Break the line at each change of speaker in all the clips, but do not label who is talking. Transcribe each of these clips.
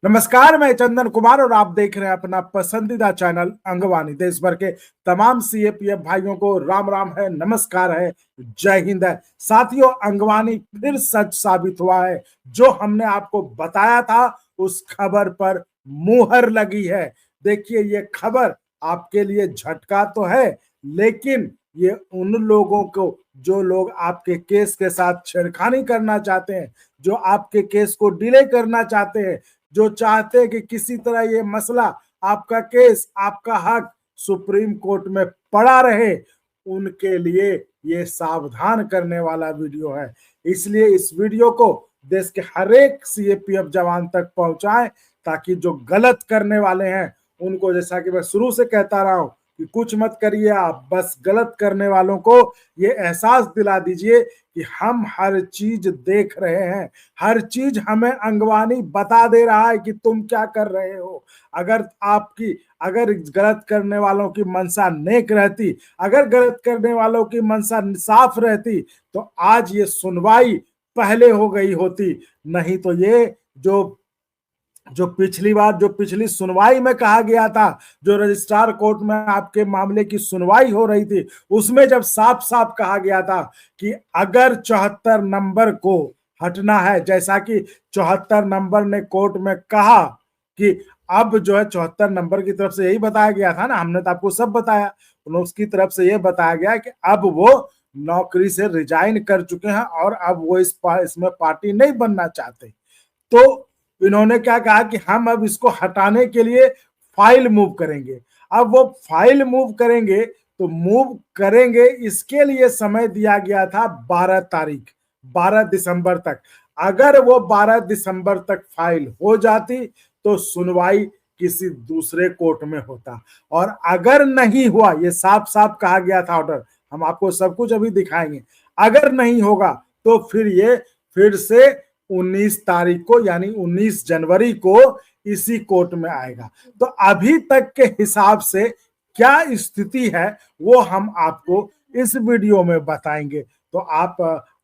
नमस्कार, मैं चंदन कुमार और आप देख रहे हैं अपना पसंदीदा चैनल अंगवानी। देश भर के तमाम सीएपीएफ भाइयों को राम राम है, नमस्कार है, जय हिंद है। साथियों, अंगवानी फिर सच साबित हुआ है। जो हमने आपको बताया था उस खबर पर मुहर लगी है। देखिए, ये खबर आपके लिए झटका तो है, लेकिन ये उन लोगों को, जो लोग आपके केस के साथ छेड़खानी करना चाहते हैं, जो आपके केस को डिले करना चाहते हैं, जो चाहते हैं कि किसी तरह ये मसला, आपका केस, आपका हक सुप्रीम कोर्ट में पड़ा रहे, उनके लिए ये सावधान करने वाला वीडियो है। इसलिए इस वीडियो को देश के हर एक सीएपीएफ जवान तक पहुंचाएं, ताकि जो गलत करने वाले हैं उनको, जैसा कि मैं शुरू से कहता रहा हूं कि कुछ मत करिए, आप बस गलत करने वालों को ये एहसास दिला दीजिए कि हम हर चीज देख रहे हैं, हर चीज हमें अंगवानी बता दे रहा है कि तुम क्या कर रहे हो। अगर गलत करने वालों की मंशा नेक रहती, अगर गलत करने वालों की मंशा साफ रहती, तो आज ये सुनवाई पहले हो गई होती। नहीं तो ये जो जो पिछली बार, जो पिछली सुनवाई में कहा गया था, जो रजिस्ट्रार कोर्ट में आपके मामले की सुनवाई हो रही थी, उसमें जब साफ साफ कहा गया था कि अगर 74 नंबर को हटना है, जैसा कि 74 नंबर ने कोर्ट में कहा कि अब जो है 74 नंबर की तरफ से यही बताया गया था ना, हमने तो आपको सब बताया, उसकी तरफ से यह बताया गया कि अब वो नौकरी से रिजाइन कर चुके हैं और अब वो इसमें पार्टी नहीं बनना चाहते। तो इन्होंने क्या कहा कि हम अब इसको हटाने के लिए फाइल मूव करेंगे। अब वो फाइल मूव करेंगे, तो मूव करेंगे, इसके लिए समय दिया गया था 12 तारीख, 12 दिसंबर तक। अगर वो 12 दिसंबर तक फाइल हो जाती तो सुनवाई किसी दूसरे कोर्ट में होता, और अगर नहीं हुआ, ये साफ साफ कहा गया था ऑर्डर, हम आपको सब कुछ अभी दिखाएंगे, अगर नहीं होगा तो फिर से 19 तारीख को, यानी 19 जनवरी को इसी कोर्ट में आएगा। तो अभी तक के हिसाब से क्या स्थिति है वो हम आपको इस वीडियो में बताएंगे। तो आप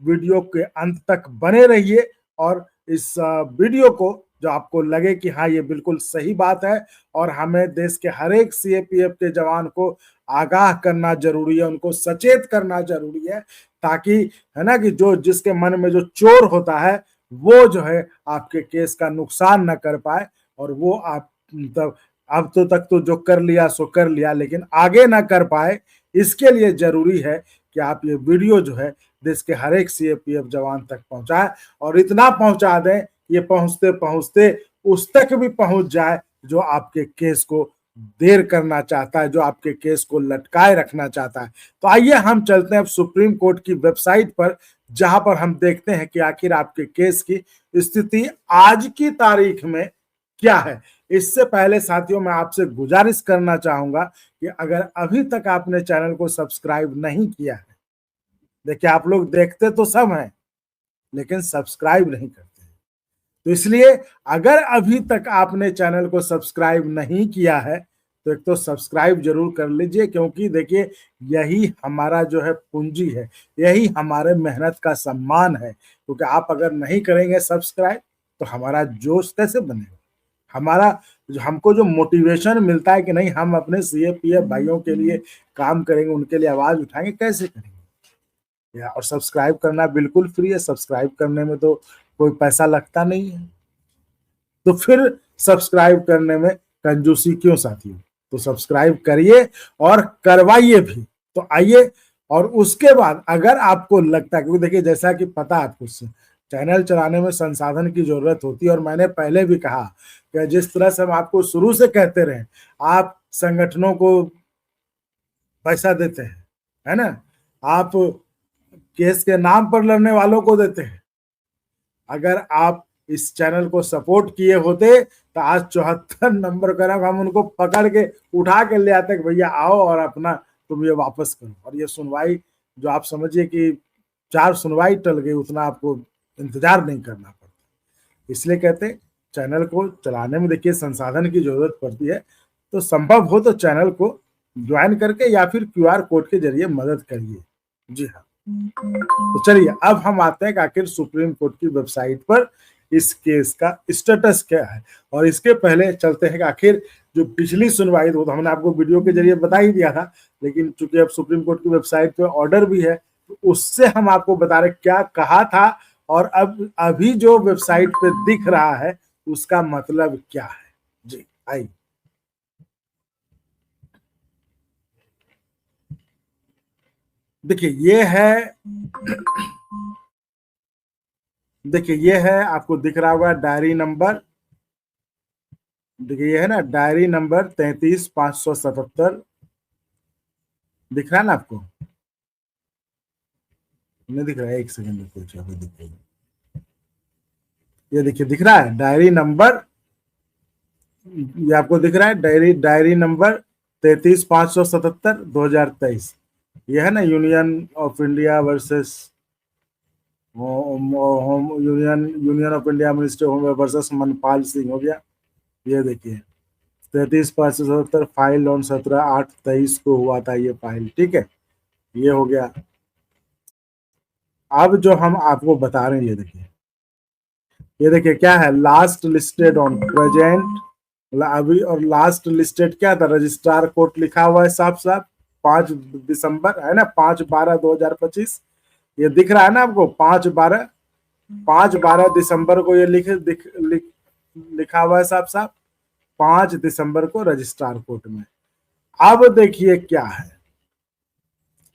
वीडियो के अंत तक बने रहिए, और इस वीडियो को, जो आपको लगे कि हाँ ये बिल्कुल सही बात है और हमें देश के हर एक सीएपीएफ के जवान को आगाह करना जरूरी है, उनको सचेत करना जरूरी है, ताकि, है ना, कि जो जिसके मन में जो चोर होता है वो जो है आपके केस का नुकसान न कर पाए, और वो आप मतलब अब तो तक तो जो कर लिया सो कर लिया, लेकिन आगे ना कर पाए। इसके लिए जरूरी है कि आप ये वीडियो जो है देश के हर एक सीएपीएफ जवान तक पहुंचाएं, और इतना पहुंचा दें, ये पहुंचते पहुंचते उस तक भी पहुंच जाए जो आपके केस को देर करना चाहता है, जो आपके केस को लटकाए रखना चाहता है। तो आइए हम चलते हैं अब सुप्रीम कोर्ट की वेबसाइट पर, जहां पर हम देखते हैं कि आखिर आपके केस की स्थिति आज की तारीख में क्या है। इससे पहले साथियों, मैं आपसे गुजारिश करना चाहूंगा कि अगर अभी तक आपने चैनल को सब्सक्राइब नहीं किया है, देखिए आप लोग देखते तो सब हैं लेकिन सब्सक्राइब नहीं करते, तो इसलिए अगर अभी तक आपने चैनल को सब्सक्राइब नहीं किया है तो एक तो सब्सक्राइब जरूर कर लीजिए, क्योंकि देखिए यही हमारा जो है पूंजी है, यही हमारे मेहनत का सम्मान है। क्योंकि आप अगर नहीं करेंगे सब्सक्राइब तो हमारा जोश कैसे बनेगा, हमारा हमको जो मोटिवेशन मिलता है कि नहीं हम अपने सीएपीएफ भाइयों के लिए काम करेंगे, उनके लिए आवाज उठाएंगे, कैसे करेंगे। और सब्सक्राइब करना बिल्कुल फ्री है, सब्सक्राइब करने में तो कोई पैसा लगता नहीं है, तो फिर सब्सक्राइब करने में कंजूसी क्यों साथियों। तो सब्सक्राइब करिए और करवाइए भी। तो आइए, और उसके बाद अगर आपको लगता है, क्योंकि देखिए जैसा कि पता है आपको, चैनल चलाने में संसाधन की जरूरत होती है, और मैंने पहले भी कहा कि जिस तरह से हम आपको शुरू से कहते रहे, आप संगठनों को पैसा देते हैं, है ना, आप केस के नाम पर लड़ने वालों को देते हैं। अगर आप इस चैनल को सपोर्ट किए होते तो आज 74 नंबर का हम उनको पकड़ के उठा के ले आते कि भैया आओ और अपना तुम ये वापस करो। और ये सुनवाई जो आप समझिए कि 4 सुनवाई टल गई, उतना आपको इंतजार नहीं करना पड़ता। इसलिए कहते चैनल को चलाने में देखिए संसाधन की जरूरत पड़ती है, तो संभव हो तो चैनल को ज्वाइन करके या फिर क्यूआर कोड के जरिए मदद करिए। जी हाँ, तो चलिए अब हम आते हैं कि आखिर सुप्रीम कोर्ट की वेबसाइट पर इस केस का स्टेटस क्या है। और इसके पहले चलते हैं कि आखिर जो पिछली सुनवाई तो हमने आपको वीडियो के जरिए बता ही दिया था, लेकिन चूंकि अब सुप्रीम कोर्ट की वेबसाइट पे ऑर्डर भी है तो उससे हम आपको बता रहे क्या कहा था और अब अभी जो वेबसाइट पे दिख रहा है उसका मतलब क्या है। जी आइए। देखिए ये है आपको दिख रहा होगा डायरी नंबर। देखिए ये है ना डायरी नंबर 33,577 दिख रहा है ना आपको? नहीं दिख रहा है? एक सेकंड रुको, अभी दिखेगा। ये देखिए दिख रहा है डायरी नंबर, ये आपको दिख रहा है डायरी नंबर 33,577/2023। ये है ना union of India versus home union of India ministry home versus Manpal Singh हो गया। ये देखिए 33,577 फाइल ऑन 17/8/23 को हुआ था ये फाइल, ठीक है। ये हो गया। अब जो हम आपको बता रहे हैं ये देखिए क्या है, लास्ट लिस्टेड ऑन प्रेजेंट अभी, और लास्ट लिस्टेड क्या था, रजिस्ट्रार कोर्ट लिखा हुआ है साफ साफ 5 दिसंबर है ना, 5/12/2025। ये दिख रहा है ना आपको, 5/12 दिसंबर को ये लिखा हुआ है साफ साफ, 5 दिसंबर को रजिस्ट्रार कोर्ट में। अब देखिए क्या है,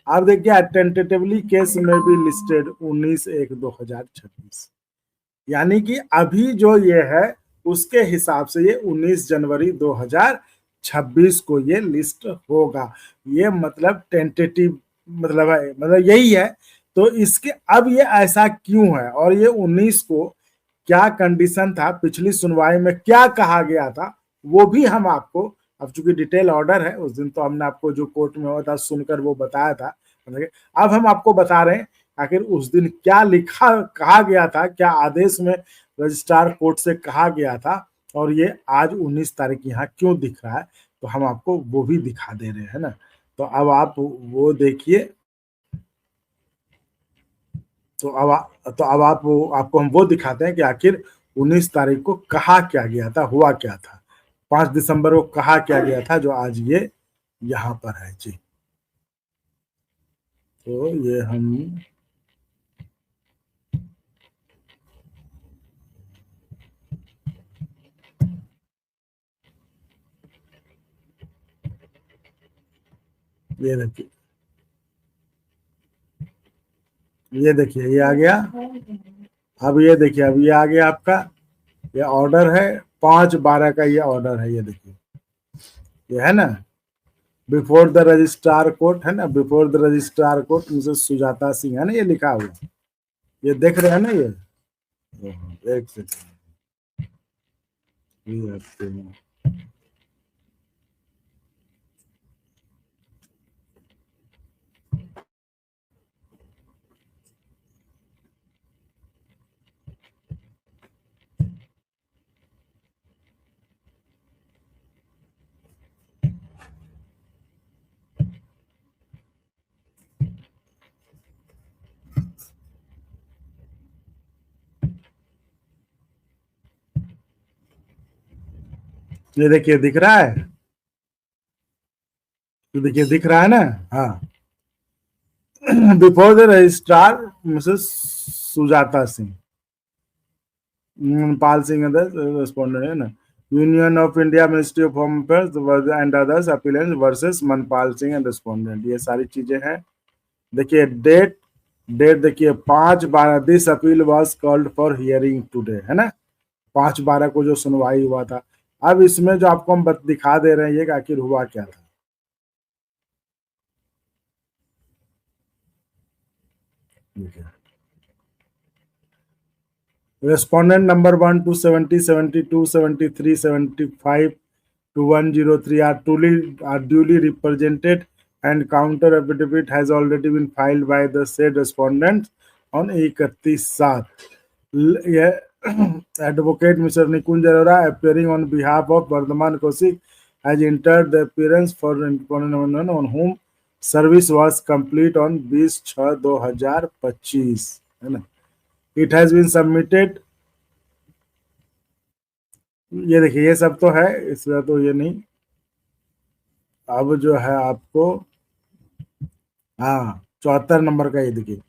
अब देखिए टेंटेटिवली केस में भी लिस्टेड 19/1/2026, यानी कि अभी जो ये है उसके हिसाब से ये 19 जनवरी 2026 को ये लिस्ट होगा। ये मतलब टेंटेटिव मतलब है, मतलब यही है। तो इसके अब ये ऐसा क्यों है और ये 19 को क्या कंडीशन था, पिछली सुनवाई में क्या कहा गया था, वो भी हम आपको, अब चूंकि डिटेल ऑर्डर है, उस दिन तो हमने आपको जो कोर्ट में हुआ था सुनकर वो बताया था। अब हम आपको बता रहे हैं आखिर उस दिन क्या लिखा कहा गया था, क्या आदेश में रजिस्ट्रार कोर्ट से कहा गया था, और ये आज 19 तारीख यहाँ क्यों दिख रहा है, तो हम आपको वो भी दिखा दे रहे हैं ना। तो अब आप वो देखिए, तो अब आपको हम वो दिखाते हैं कि आखिर 19 तारीख को कहा क्या गया था, हुआ क्या था, 5 दिसंबर को कहा क्या गया था, जो आज ये यहाँ पर है। जी तो ये हम ये देखिए, ये देखिए ये आ गया। अब ये देखिए, अब ये आ गया आपका, ये ऑर्डर है 5/12 का, ये ऑर्डर है, ये देखिए ये है ना, बिफोर द रजिस्ट्रार कोर्ट है ना, before the registrar court Mrs Sujata Singh है ना, ये लिखा हुआ, ये देख रहे हैं ना ये। एक सेकंड, ये आपके ये देखिए दिख रहा है, ये देखिए दिख रहा है ना। हाँ, before the registrar Mrs Sujata Singh, Pal Singh respondent है ना, union of India ministry of home affairs and others appellants versus Manpal Singh and respondent, ये सारी चीजें हैं। देखिए डेट डेट देखिए 5/12, this appeal was called for hearing today है ना, 5/12 को जो सुनवाई हुआ था। अब इसमें जो आपको हम दिखा दे रहे हैं ये आखिर हुआ क्या था। Respondent number 1 to 70, 72, 73, 75 to 103 are duly represented, and counter affidavit has already been filed by the said respondents on 31/7. Advocate Mr. Nikunj Arora, appearing on behalf of Vardhaman Kaushik, has entered the appearance for respondent on whom service was complete on 20/6/2025 है ना। It has been submitted ये देखिए ये सब तो है, इसमें तो ये नहीं। अब जो है आपको, हाँ 74 नंबर का ये देखिए,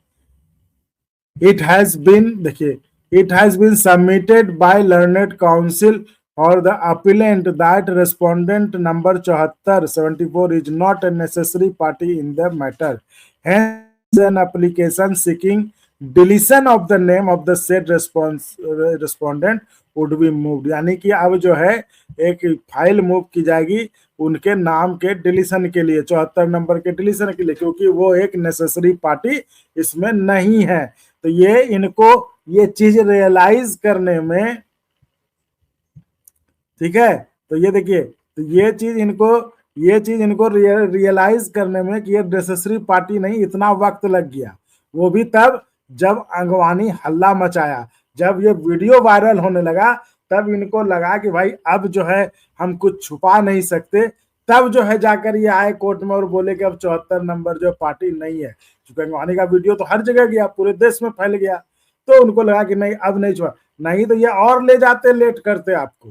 इट हैज बीन, देखिए, it has been submitted by learned counsel और the appellant that respondent number 74 is not a necessary party in the matter, hence an application seeking deletion of the name of the said respondent would be moved. यानी कि अब जो है एक file move की जाएगी उनके नाम के डिलीशन के लिए, 74 नंबर के डिलीशन के लिए, क्योंकि वो एक नेसेसरी पार्टी इसमें नहीं है। तो ये इनको ये चीज रियलाइज करने में, ठीक है, तो ये देखिए, तो ये चीज इनको रियलाइज करने में कि ये नेसेसरी पार्टी नहीं, इतना वक्त लग गया। वो भी तब जब अंगवानी हल्ला मचाया, जब ये वीडियो वायरल होने लगा, तब इनको लगा कि भाई अब जो है हम कुछ छुपा नहीं सकते। तब जो है जाकर ये आए कोर्ट में और बोले कि अब 74 नंबर जो पार्टी नहीं है, क्योंकि अंगवानी का वीडियो तो हर जगह गया, पूरे देश में फैल गया। तो उनको लगा कि नहीं अब नहीं छुपा, नहीं तो ये और ले जाते, लेट करते आपको,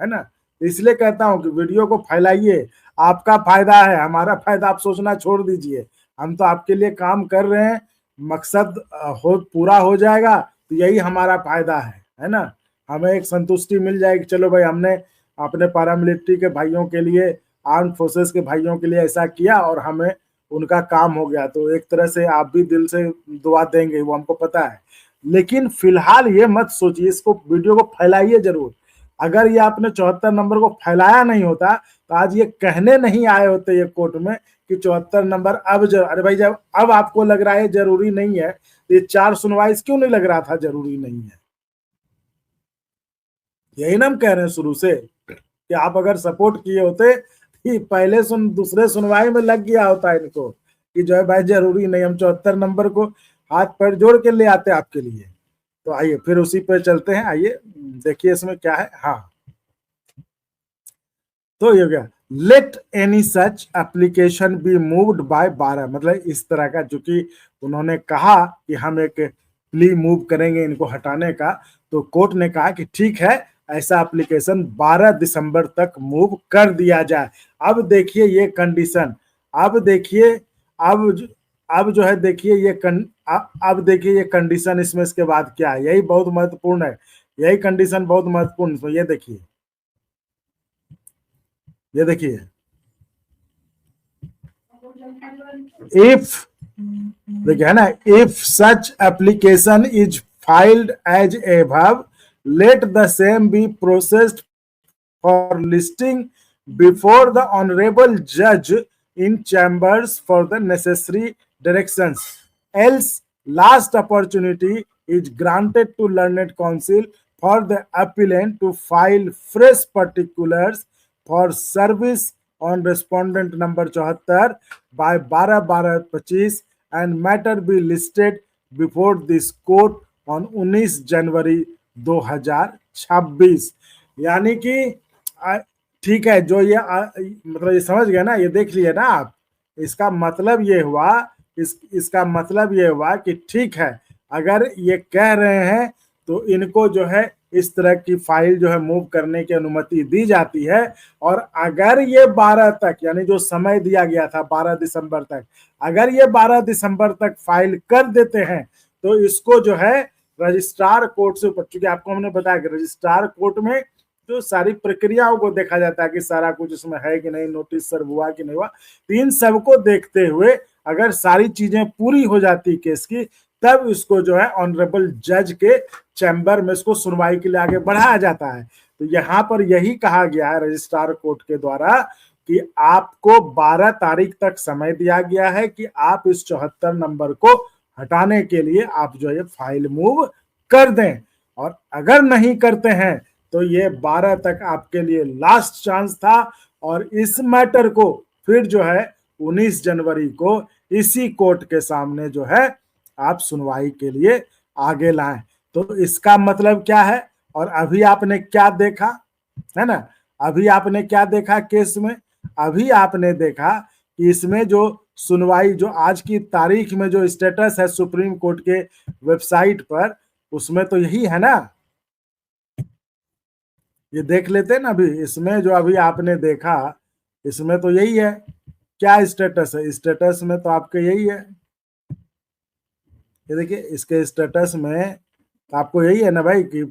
है ना। इसलिए कहता हूं कि वीडियो को फैलाइए, आपका फायदा है, हमारा फायदा आप सोचना छोड़ दीजिए। हम तो आपके लिए काम कर रहे हैं, मकसद हो पूरा हो जाएगा तो यही हमारा फायदा है ना। हमें एक संतुष्टि मिल जाएगी, चलो भाई हमने अपने पैरामिलिट्री के भाइयों के लिए, आर्म फोर्सेस के भाइयों के लिए ऐसा किया और हमें उनका काम हो गया। तो एक तरह से आप भी दिल से दुआ देंगे, वो हमको पता है। लेकिन फिलहाल ये मत सोचिए, इसको वीडियो को फैलाइए जरूर। अगर ये आपने 74 नंबर को फैलाया नहीं होता तो आज ये कहने नहीं आए होते ये कोर्ट में कि 74 नंबर अब अरे भाई जब अब आपको लग रहा है जरूरी नहीं है, तो ये 4 सुनवाई क्यों नहीं लग रहा था जरूरी नहीं है? यही ना हम कह रहे हैं शुरू से कि आप अगर सपोर्ट किए होते कि पहले दूसरे सुनवाई में लग गया होता इनको कि जो है भाई जरूरी नहीं, हम 74 नंबर को हाथ पैर जोड़ के ले आते आपके लिए। तो आइए फिर उसी पे चलते हैं, आइए देखिए इसमें क्या है। हाँ तो ये क्या, let any such application be moved by 12, मतलब इस तरह का, जो कि उन्होंने कहा कि हम एक प्ली मूव करेंगे इनको हटाने का, तो कोर्ट ने कहा कि ठीक है, ऐसा एप्लीकेशन 12 दिसंबर तक मूव कर दिया जाए। अब देखिए ये कंडीशन, अब देखिए, अब अब जो है देखिए ये अब देखिए ये कंडीशन इसमें, इसके बाद क्या है, यही बहुत महत्वपूर्ण है, यही कंडीशन बहुत महत्वपूर्ण। तो ये देखिए, ये देखिए, इफ, देखिए है ना, if such application is filed as above, let the same be processed for listing before the honourable जज in chambers for the necessary directions, else last opportunity is granted to learned counsel for the appellant to file fresh particulars for service on respondent number 74 by 12/12/25 and matter be listed before this court on 19 जनवरी 2026। यानी कि ठीक है, जो ये मतलब ये समझ गए ना, ये देख लिए ना आप, इसका मतलब ये हुआ, इसका मतलब ये हुआ कि ठीक है, अगर ये कह रहे हैं तो इनको जो है इस तरह की फाइल जो है मूव करने की अनुमति दी जाती है। और अगर ये 12 तक, यानी जो समय दिया गया था 12 दिसंबर तक, अगर ये 12 दिसंबर तक फाइल कर देते हैं तो इसको जो है रजिस्ट्रार कोर्ट से ऊपर, चूंकि आपको हमने बताया कि रजिस्ट्रार कोर्ट में तो सारी प्रक्रियाओं को देखा जाता है कि सारा कुछ इसमें है कि नहीं, नोटिस सर्व हुआ कि नहीं हुआ, तो इन सबको देखते हुए अगर सारी चीजें पूरी हो जाती केस की, तब इसको जो है ऑनरेबल जज के चैम्बर में इसको सुनवाई के लिए आगे बढ़ाया जाता है। तो यहाँ पर यही कहा गया है रजिस्ट्रार कोर्ट के द्वारा कि आपको 12 तारीख तक समय दिया गया है कि आप इस 74 नंबर को हटाने के लिए आप जो है फाइल मूव कर दें। और अगर नहीं करते हैं तो ये 12 तक आपके लिए लास्ट चांस था, और इस मैटर को फिर जो है 19 जनवरी को इसी कोर्ट के सामने जो है आप सुनवाई के लिए आगे लाएं। तो इसका मतलब क्या है, और अभी आपने क्या देखा, है ना, अभी आपने क्या देखा केस में, अभी आपने देखा कि इसमें जो सुनवाई, जो आज की तारीख में जो स्टेटस है सुप्रीम कोर्ट के वेबसाइट पर, उसमें तो यही है ना, ये देख लेते हैं ना अभी इसमें जो अभी आपने देखा, इसमें तो यही है। क्या स्टेटस है? स्टेटस में तो आपके यही है, ये देखिए इसके स्टेटस में तो आपको यही है ना भाई कि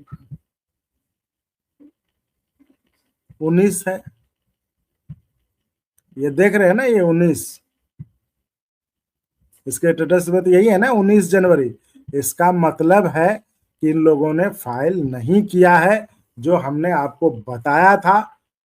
19 है। ये देख रहे हैं ना, ये 19 इसके स्टेटस में तो यही है ना, 19 जनवरी। इसका मतलब है कि इन लोगों ने फाइल नहीं किया है। जो हमने आपको बताया था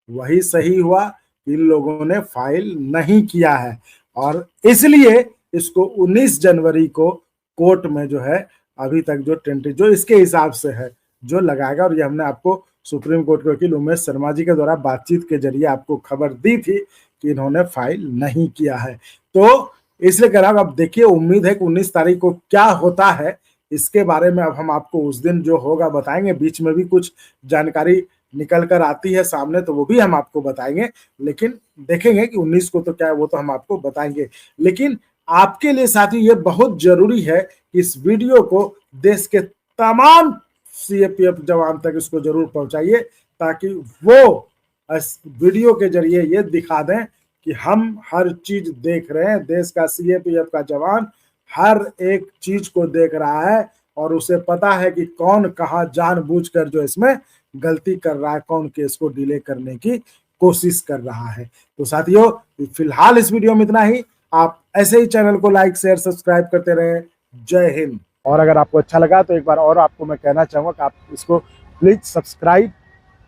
वही सही हुआ, इन लोगों ने फाइल नहीं किया है और इसलिए इसको 19 जनवरी को कोर्ट में जो है अभी तक जो टेंट जो इसके हिसाब से है जो लगाएगा। और ये हमने आपको सुप्रीम कोर्ट के वकील उमेश शर्मा जी के द्वारा बातचीत के जरिए आपको खबर दी थी कि इन्होंने फाइल नहीं किया है। तो इसलिए कह रहा हूं, अब देखिए उम्मीद है कि 19 तारीख को क्या होता है इसके बारे में अब हम आपको उस दिन जो होगा बताएंगे। बीच में भी कुछ जानकारी निकल कर आती है सामने तो वो भी हम आपको बताएंगे, लेकिन देखेंगे कि 19 को तो क्या है वो तो हम आपको बताएंगे। लेकिन आपके लिए साथी ये बहुत जरूरी है कि इस वीडियो को देश के तमाम सीएपीएफ जवान तक इसको जरूर पहुंचाइए, ताकि वो इस वीडियो के जरिए ये दिखा दें कि हम हर चीज देख रहे हैं। देश का सीएपीएफ का जवान हर एक चीज को देख रहा है और उसे पता है कि कौन कहां जानबूझकर जो इसमें गलती कर रहा है, कौन केस को डिले करने की कोशिश कर रहा है। तो साथियों फिलहाल इस वीडियो में इतना ही। आप ऐसे ही चैनल को लाइक शेयर सब्सक्राइब करते रहे। जय हिंद। और अगर आपको अच्छा लगा तो एक बार और आपको मैं कहना चाहूंगा कि आप इसको प्लीज सब्सक्राइब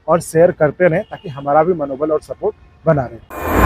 और शेयर करते रहें ताकि हमारा भी मनोबल और सपोर्ट बना रहे।